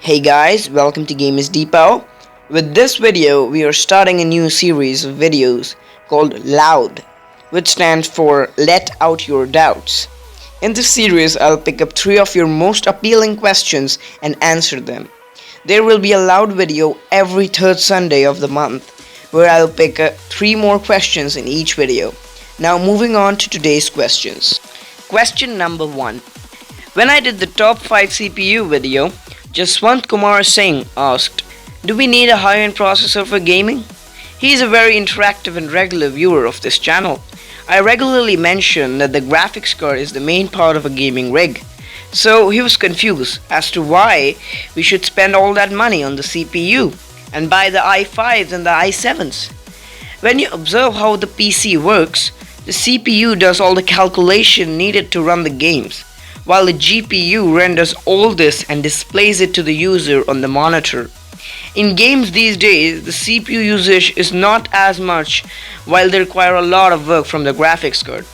Hey guys, welcome to Gamers Depot. With this video, we are starting a new series of videos called Loud, which stands for Let Out Your Doubts. In this series, I'll pick up 3 of your most appealing questions and answer them. There will be a Loud video every third Sunday of the month, where I'll pick 3 more questions in each video. Now moving on to today's questions. Question number 1. When I did the top 5 CPU video, Jaswant Kumar Singh asked, do we need a high-end processor for gaming? He is a very interactive and regular viewer of this channel. I regularly mention that the graphics card is the main part of a gaming rig. So he was confused as to why we should spend all that money on the CPU and buy the i5s and the i7s. When you observe how the PC works, the CPU does all the calculation needed to run the games, while the GPU renders all this and displays it to the user on the monitor. In games these days, the CPU usage is not as much, while they require a lot of work from the graphics card.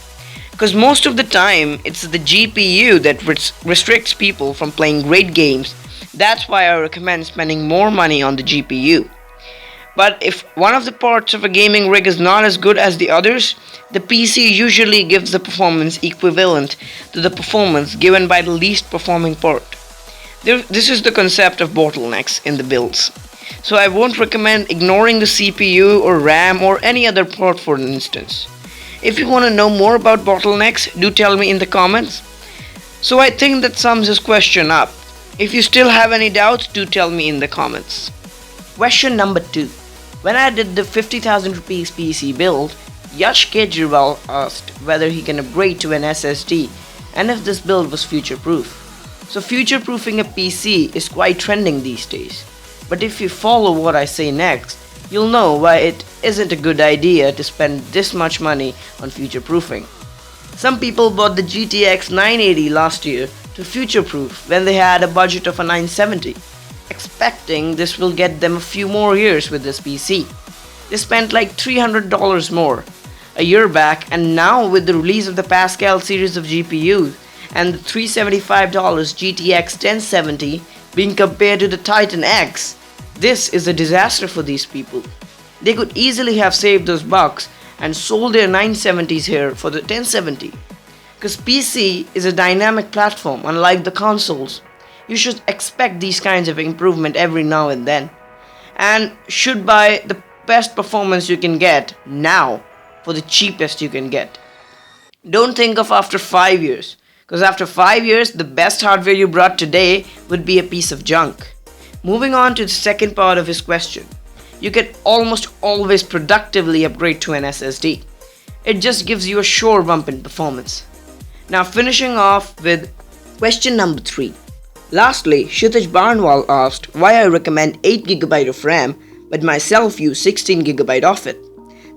Because most of the time, it's the GPU that restricts people from playing great games. That's why I recommend spending more money on the GPU. But if one of the parts of a gaming rig is not as good as the others, the PC usually gives the performance equivalent to the performance given by the least performing part. This is the concept of bottlenecks in the builds. So I won't recommend ignoring the CPU or RAM or any other part for instance. If you want to know more about bottlenecks, do tell me in the comments. So I think that sums this question up. If you still have any doubts, do tell me in the comments. Question number 2. When I did the 50,000 rupees PC build, Yash Kejriwal asked whether he can upgrade to an SSD and if this build was future-proof. So future-proofing a PC is quite trending these days. But if you follow what I say next, you'll know why it isn't a good idea to spend this much money on future-proofing. Some people bought the GTX 980 last year to future-proof when they had a budget of a 970. Expecting this will get them a few more years with this PC. They spent like $300 more a year back, and now with the release of the Pascal series of GPUs and the $375 GTX 1070 being compared to the Titan X, this is a disaster for these people. They could easily have saved those bucks and sold their 970s here for the 1070. Because PC is a dynamic platform unlike the consoles. You should expect these kinds of improvement every now and then, and should buy the best performance you can get now for the cheapest you can get. Don't think of after 5 years, because after 5 years the best hardware you brought today would be a piece of junk. Moving on to the second part of his question, you can almost always productively upgrade to an SSD. It just gives you a sure bump in performance. Now finishing off with question number 3. Lastly, Kshitij Barnwal asked why I recommend 8GB of RAM but myself use 16GB of it.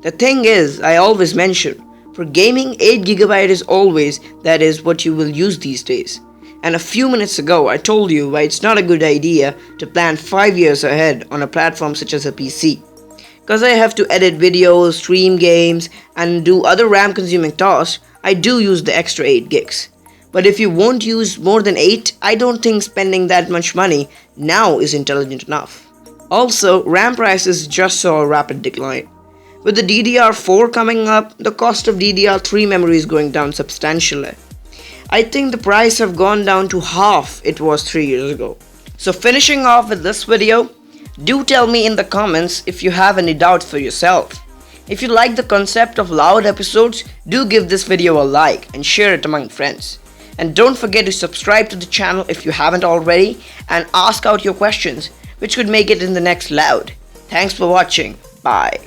The thing is, I always mention, for gaming 8GB is always that is what you will use these days. And a few minutes ago I told you why it's not a good idea to plan 5 years ahead on a platform such as a PC. Because I have to edit videos, stream games and do other RAM consuming tasks, I do use the extra 8 gigs. But if you won't use more than 8, I don't think spending that much money now is intelligent enough. Also, RAM prices just saw a rapid decline. With the DDR4 coming up, the cost of DDR3 memory is going down substantially. I think the price have gone down to half it was 3 years ago. So finishing off with this video, do tell me in the comments if you have any doubts for yourself. If you like the concept of loud episodes, do give this video a like and share it among friends. And don't forget to subscribe to the channel if you haven't already and ask out your questions, which could make it in the next Loud. Thanks for watching. Bye.